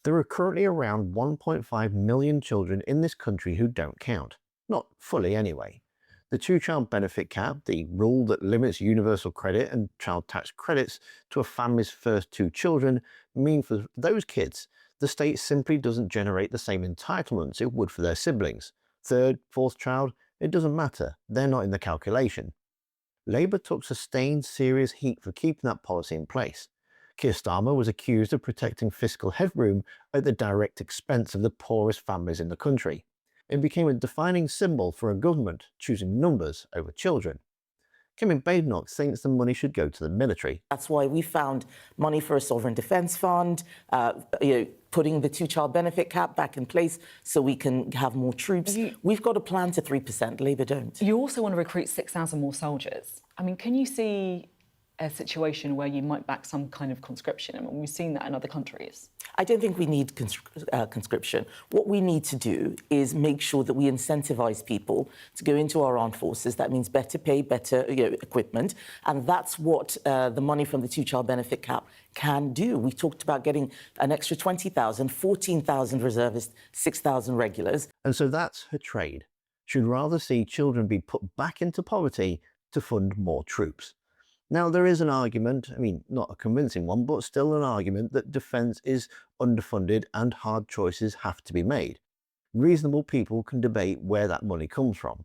There are currently around 1.5 million children in this country who don't count. Not fully anyway. The two-child benefit cap, the rule that limits universal credit and child tax credits to a family's first two children, mean for those kids, the state simply doesn't generate the same entitlements it would for their siblings. Third, fourth child, it doesn't matter, they're not in the calculation. Labour took sustained serious heat for keeping that policy in place. Keir Starmer was accused of protecting fiscal headroom at the direct expense of the poorest families in the country. It became a defining symbol for a government choosing numbers over children. Kemi Badenoch thinks the money should go to the military. That's why we found money for a sovereign defence fund, putting the two-child benefit cap back in place so we can have more troops. We've got a plan to 3%, Labour don't. You also want to recruit 6,000 more soldiers. I mean, can you see a situation where you might back some kind of conscription? I mean, we've seen that in other countries. I don't think we need conscription. What we need to do is make sure that we incentivise people to go into our armed forces. That means better pay, better equipment, and that's what the money from the two-child benefit cap can do. We talked about getting an extra 20,000, 14,000 reservists, 6,000 regulars. And so that's her trade. She'd rather see children be put back into poverty to fund more troops. Now, there is an argument, I mean, not a convincing one, but still an argument that defence is underfunded and hard choices have to be made. Reasonable people can debate where that money comes from.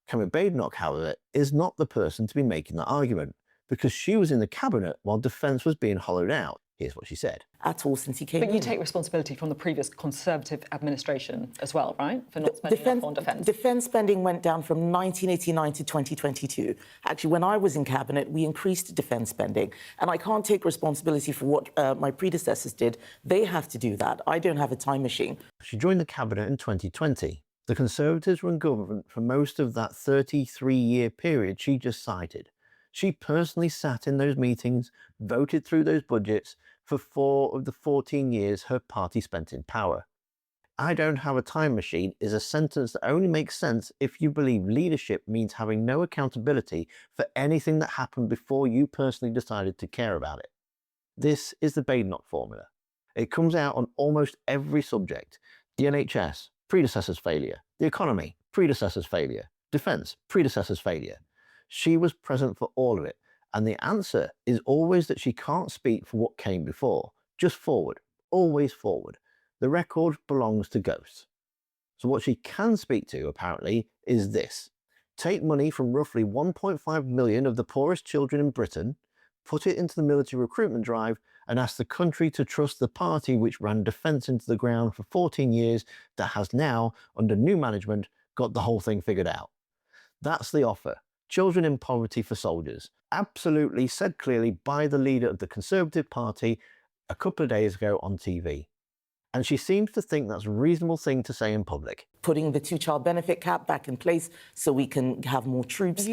Kemi Badenoch, however, is not the person to be making that argument, because she was in the cabinet while defence was being hollowed out. Here's what she said. At all since he came in. But you take responsibility from the previous Conservative administration as well, right? For not spending enough on defence. Defence spending went down from 1989 to 2022. Actually, when I was in cabinet, we increased defence spending. And I can't take responsibility for what my predecessors did. They have to do that. I don't have a time machine. She joined the cabinet in 2020. The Conservatives were in government for most of that 33-year period she just cited. She personally sat in those meetings, voted through those budgets for 4 of the 14 years her party spent in power. "I don't have a time machine" is a sentence that only makes sense if you believe leadership means having no accountability for anything that happened before you personally decided to care about it. This is the Badenoch formula. It comes out on almost every subject. The NHS, predecessor's failure. The economy, predecessor's failure. Defence, predecessor's failure. She was present for all of it, and the answer is always that she can't speak for what came before. Just forward, always forward. The record belongs to ghosts. So what she can speak to, apparently, is this. Take money from roughly 1.5 million of the poorest children in Britain, put it into the military recruitment drive, and ask the country to trust the party which ran defence into the ground for 14 years that has now, under new management, got the whole thing figured out. That's the offer. Children in poverty for soldiers. Absolutely said clearly by the leader of the Conservative Party a couple of days ago on TV. And she seems to think that's a reasonable thing to say in public. Putting the two-child benefit cap back in place so we can have more troops.